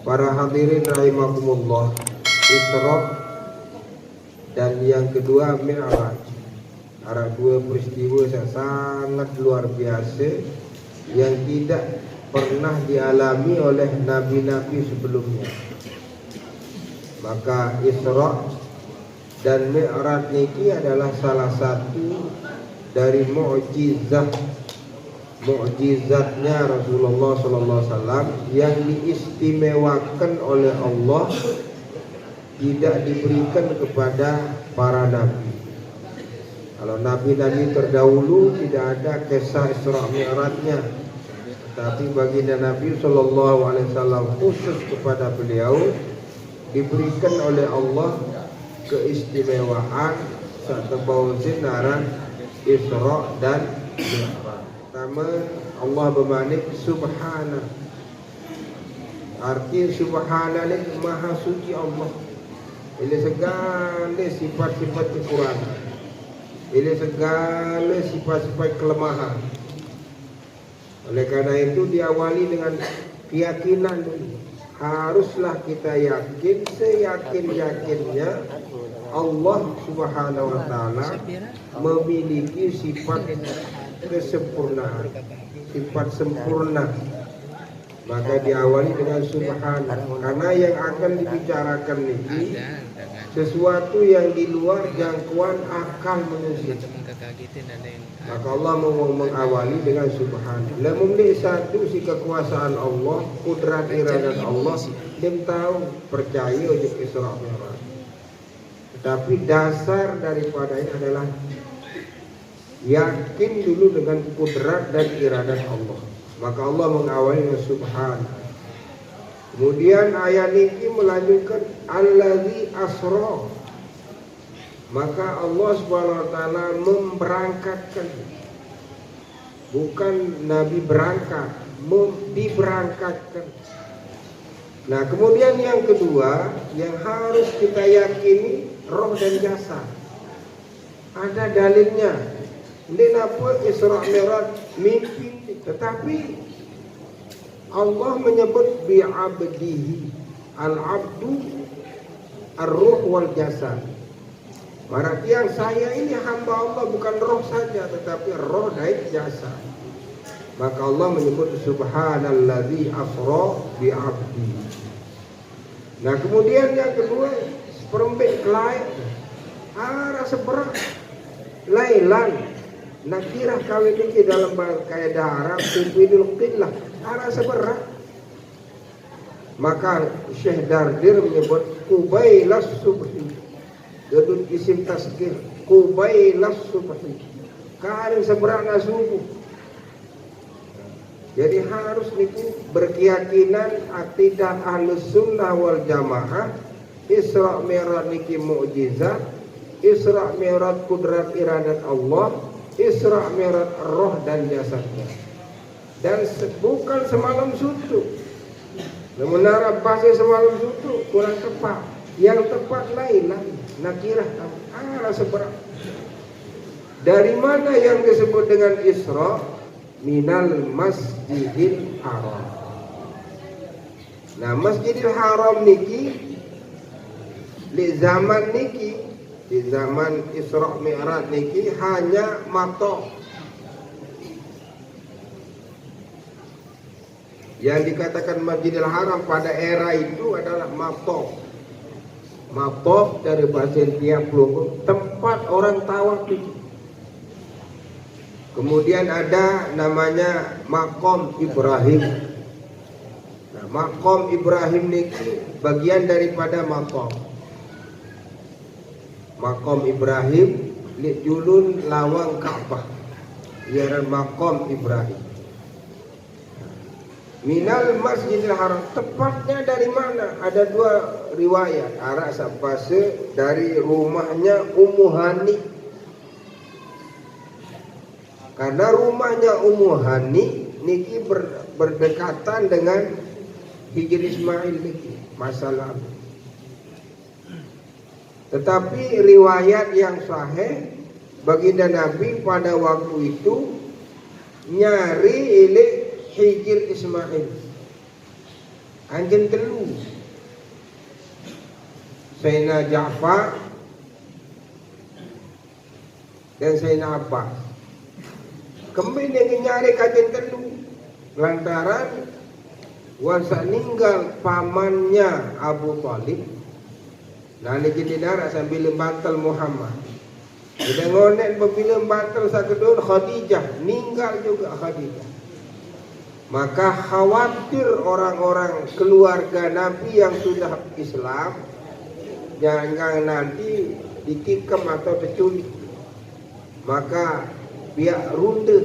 Para hadirin rahimakumullah, Isra dan yang kedua Mi'raj, ada dua peristiwa yang sangat luar biasa yang tidak pernah dialami oleh nabi-nabi sebelumnya. Maka Isra dan Mi'raj ini adalah salah satu dari mukjizatnya Rasulullah SAW yang diistimewakan oleh Allah, tidak diberikan kepada para nabi. Kalau nabi-nabi terdahulu tidak ada kisah Isra Mi'rajnya, tapi baginda Nabi SAW khusus kepada beliau diberikan oleh Allah keistimewaan satu bau zinaran Isra dan Mi'raj. Pertama, Allah bermanik subhana. Arti subhana ni maha suci Allah. Ini segala sifat-sifat kekurangan. Ini segala sifat-sifat kelemahan. Oleh karena itu diawali dengan keyakinan dulu. Haruslah kita yakin seyakin-yakinnya Allah Subhanahu wa taala memiliki sifat kesempurnaan, sifat sempurna. Maka diawali dengan subhana, karena yang akan dibicarakan ini sesuatu yang di luar jangkauan akal manusia. Maka Allah mau mengawali dengan subhana. Lamun satu si kekuasaan Allah, kudrat iradat Allah, dia tahu percaya untuk Isra Mi'raj. Tapi dasar daripadanya adalah yakin dulu dengan kudrat dan iradat Allah. Maka Allah mengawali dengan subhana. Kemudian ayat ini melanjutkan allazi asra. Maka Allah Subhanahu wa taala memberangkatkan. Bukan Nabi berangkat, diberangkatkan. Nah, kemudian yang kedua yang harus kita yakini roh dan jasad. Ada dalilnya. Ini apa Isra Mi'raj mimpi, tetapi Allah menyebut bi'abdihi, al-abdu ar-ruh wal jasad. Berarti yang saya ini hamba Allah, bukan roh saja tetapi roh dan jasad. Maka Allah menyebut subhanallazi asra bi'abdihi. Nah, kemudian yang kedua seperempit kelai rasa berat lailan. Nakirah kawin ini dalam kaidah Arab tufidul qillah, rasa berat. Maka Syekh Dardir menyebut qubailas subhi, dedun isim tasghir, qubailas subhi, karing seberana subuh. Jadi harus niku berkeyakinan akidah Ahlus Sunnah wal Jamaah, Isra Mi'raj niki mukjizat, Isra Mi'raj kudrat iradat Allah, Isra Mi'raj roh dan jasadnya. Dan bukan semalam suntuk. Menara bahasa semalam suntuk kurang tepat. Yang tepat lain nakirah rasa berat. Dari mana yang disebut dengan Isra? Minal Masjidil Haram. Nah, Masjidil Haram niki di zaman niki, di zaman Isra Mi'raj niki hanya matok. Yang dikatakan Masjidil Haram pada era itu adalah matok. Matok dari bahasa tiap pelunggung, tempat orang tawaf itu. Kemudian ada namanya Maqam Ibrahim. Nah, Maqam Ibrahim niki bagian daripada matok. Maqam Ibrahim li julun lawang Ka'bah. Iaran Maqam Ibrahim. Minal Masjidil Haram, tepatnya dari mana? Ada dua riwayat. Arab sapase dari rumahnya Ummu Hani. Karena rumahnya Ummu Hani niki berdekatan dengan Hijri Ismail niki, masa lalu. Tetapi riwayat yang sahih, baginda Nabi pada waktu itu nyari Hijri Ismail. Anjen telu. Sayyidina Ja'far dan Sayyidina Abbas. Kemudian yang nyari kajen telu lantaran wasa ninggal pamannya Abu Thalib. Nah niki dinara sambil bantal Muhammad. Kita ngonek bila bantal sakedon Khadijah, ninggal juga Khadijah. Maka khawatir orang-orang keluarga Nabi yang sudah Islam jangan nanti ditikam atau diculik. Maka pihak ronda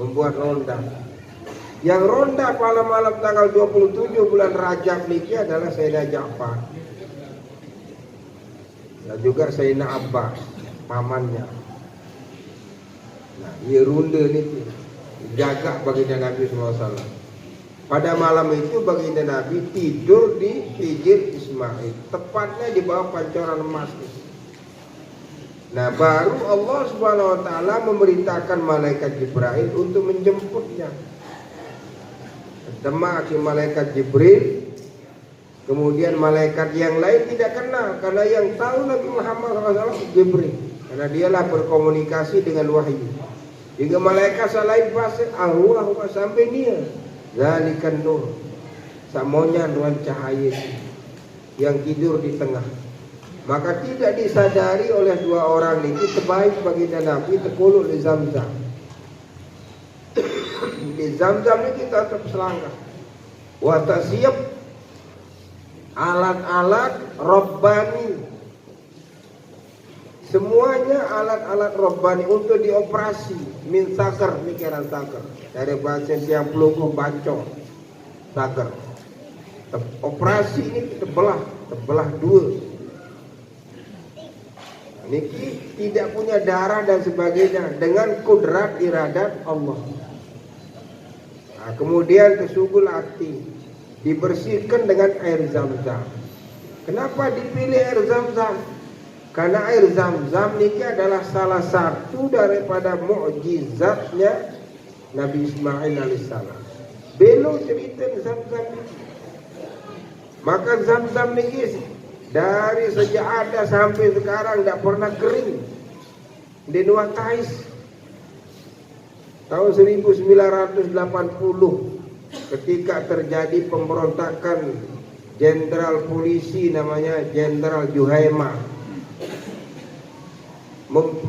membuat ronda. Yang ronda malam-malam tanggal 27 bulan Rajab niki adalah Sayyidina Ja'far dan juga Sayyidina Abbas, pamannya. Nah, ia ronda niki jaga baginda Nabi SAW. Pada malam itu baginda Nabi tidur di Hijr Ismail, tepatnya di bawah pancoran emas. Nah, baru Allah Subhanahu wa taala memerintahkan malaikat Jibril untuk menjemputnya. Pertama ke malaikat Jibril, kemudian malaikat yang lain tidak kenal karena yang tahu Nabi Muhammad SAW Jibril, karena dialah berkomunikasi dengan wahyu. Hingga malaikat lain pasti Allahumma sampai dia zalikan nur, samonya nuan cahaya yang tidur di tengah. Maka tidak disadari oleh dua orang ini sebaik baginda Nabi terkuluk di Zamzam. Di Zamzam ini kita tetap selangkah. Wa tasyib alat-alat Rabbani. Semuanya alat-alat Rabbani untuk dioperasi. Min sakar, mikiran sakar. Dari bahasa yang pelukung bancong. Sakar. Operasi ini terbelah dua. Niki tidak punya darah dan sebagainya dengan kudrat iradat Allah. Nah, kemudian kesugul hati dibersihkan dengan air Zam-Zam. Kenapa dipilih air Zam-Zam? Karena air Zam-Zam niki adalah salah satu daripada mukjizatnya Nabi Ismail alaihissalam. Beliau cerita Zam-Zam niki. Maka Zam-Zam niki dari sejak ada sampai sekarang tidak pernah kering. Di Nuwak Tais tahun 1980 ketika terjadi pemberontakan jenderal polisi namanya Jenderal Juhaima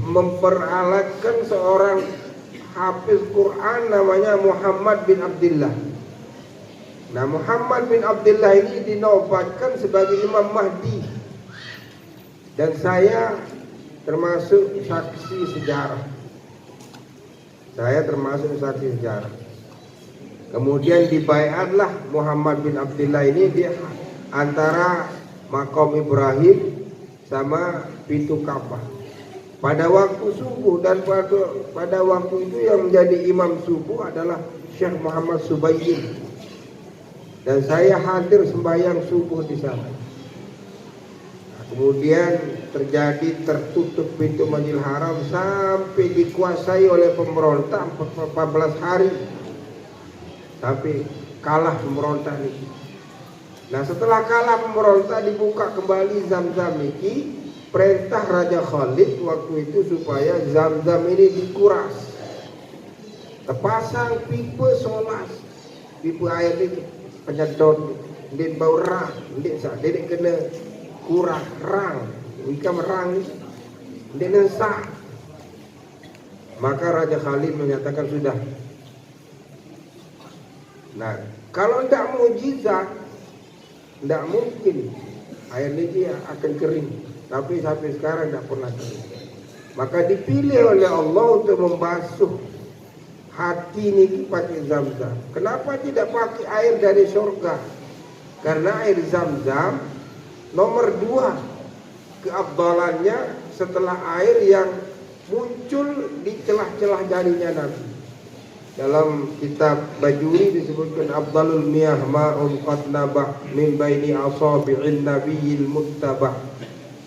memperalatkan seorang hafiz Quran namanya Muhammad bin Abdullah. Nah, Muhammad bin Abdullah ini dinobatkan sebagai Imam Mahdi. Dan saya termasuk saksi sejarah. Kemudian dibaiatlah Muhammad bin Abdullah ini di antara Maqam Ibrahim sama pintu Ka'bah. Pada waktu subuh dan pada waktu itu yang menjadi imam subuh adalah Syekh Muhammad Subayyin. Dan saya hadir sembahyang subuh di sana. Nah, kemudian terjadi tertutup pintu Masjidil Haram sampai dikuasai oleh pemberontak 14 hari. Sampai kalah pemberontak ini. Nah, setelah kalah pemberontak dibuka kembali Zam-Zam ini. Perintah Raja Khalid waktu itu supaya Zam-Zam ini dikuras. Terpasang pipa solas, pipa air ini penyedot, ndek bau rang, ndek sak, ndek kena kurang rang, ikam rang, ndek nensak. Maka Raja Khalid menyatakan sudah. Nah, kalau tidak mukjizat, tidak mungkin air ini akan kering. Tapi sampai sekarang tidak pernah kering. Maka dipilih oleh Allah untuk membasuh hati ini pakai Zam-Zam. Kenapa tidak pakai air dari surga? Karena air Zam-Zam nomor 2 keabdalannya setelah air yang muncul di celah-celah jarinya Nabi. Dalam kitab Bajuri disebutkan afdalul miyah ma'un qad nabah min baini asabi'in nabiyil muttabah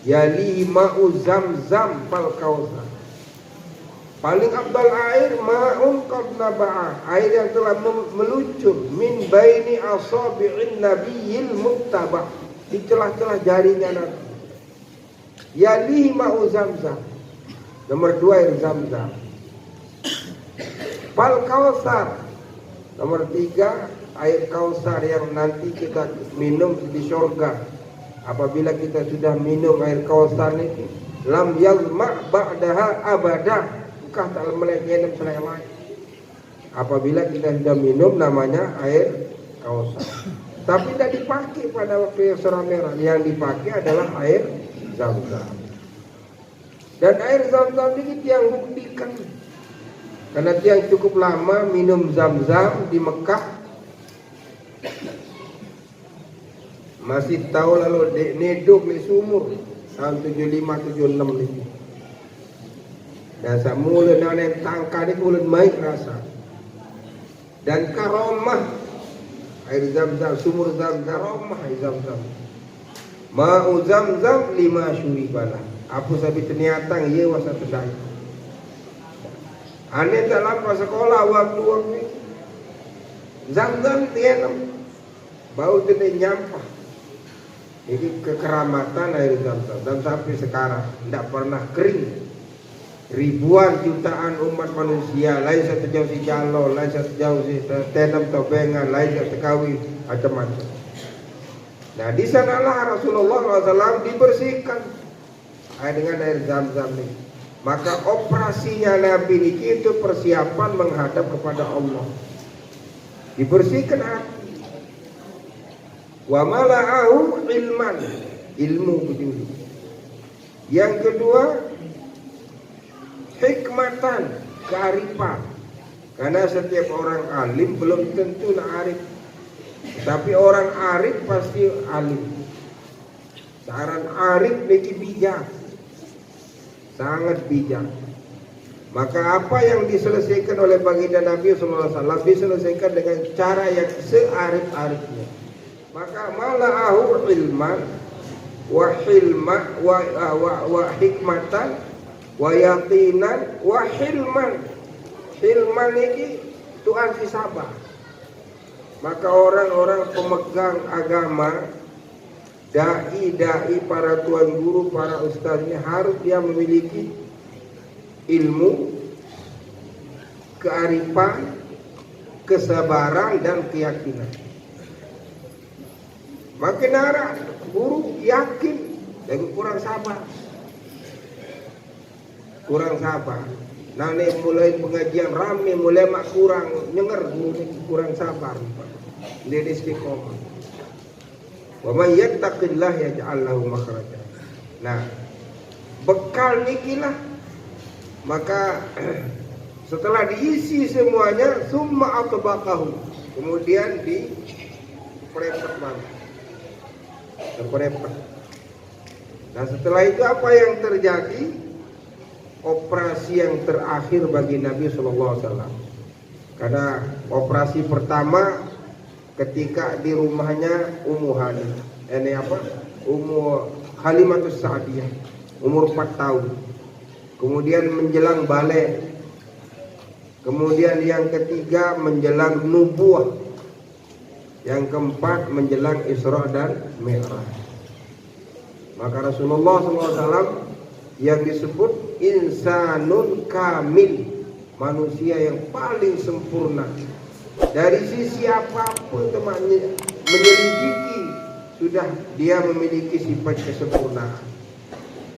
yali ma'u Zam-Zam fal kautsar. Paling afdal air ma'un qad naba'a, air yang telah meluncur min baini asabi'in nabiyil muttaba', di celah-celah jarinya Nabi. Yalihi ma'u Zamzam, nomor 2 air Zamzam. Fal Kausar, nomor 3 air Kausar yang nanti kita minum di surga. Apabila kita sudah minum air Kausar ini, lam yazma' ba'daha abadah, bukan tak melengket selama. Apabila kita sudah minum namanya air Kausar. Tapi tidak dipakai pada waktu Isra Mi'raj, yang dipakai adalah air Zamzam. Dan air Zamzam ini yang buktikan, karena tiang cukup lama minum Zamzam di Mekah, masih tahu lalu neduk di sumur tahun 75-76 ini. Dan semula nanen tangka ni mulut baik rasa. Dan karomah air Zamzam, sumur Zamzam, karomah air Zamzam. Ma'u Zamzam 5 syuribalah. Apa sabi ternyata ia wasa terdai. Ane tak lapas sekolah waktu Zamzam tienam. Bau tidak nyampah. Ini kekeramatan air Zamzam. Dan sampai sekarang tidak pernah kering. Ribuan jutaan umat manusia, lain satu jauh si jalo, lain satu jauh si tenam tobengan, lain satu kawi, macam-macam. Nah di sanalah Rasulullah SAW dibersihkan dengan air Zamzam ini. Maka operasinya Nabi ini itu persiapan menghadap kepada Allah. Dibersihkan hati. Wa mala'ahu ilman, ilmu begitu. Yang kedua, hikmatan, kearifan. Karena setiap orang alim belum tentu arif. Tapi orang arif pasti alim. Seorang arif lebih bijak, sangat bijak. Maka apa yang diselesaikan oleh baginda Nabi SAW diselesaikan dengan cara yang searif-arifnya. Maka mala'ahu ilman wa hilma wa hikmatan wa yaqinan wa hilman. Hilman ini Tuhan si sabar. Maka orang-orang pemegang agama, dai-dai, para tuan guru, para ustaznya, harus dia memiliki ilmu, kearifan, kesabaran dan keyakinan. Makin arah guru yakin dan kurang sabar. Kurang sabar. Nanti mulai pengajian rame, mulai mak kurang nyenger, kurang sabar. Dia istiqomah. Wa may yattaqillah yaj'al lahu makhraja. Nah, bekal nikilah. Maka setelah diisi semuanya, summa atbaqahu. Kemudian diperepet balik. Terperepet. Nah, setelah itu apa yang terjadi? Operasi yang terakhir bagi Nabi SAW. Karena operasi pertama ketika di rumahnya Ummu Halim, Ummu Halimatus Sa'diyah, umur 4 tahun. Kemudian menjelang balik. Kemudian yang ketiga menjelang nubuah. Yang keempat menjelang Isra dan Mi'raj. Maka Rasulullah SAW yang disebut insanun kamil, manusia yang paling sempurna. Dari sisi apapun temannya menyelidiki, sudah dia memiliki sifat kesempurnaan.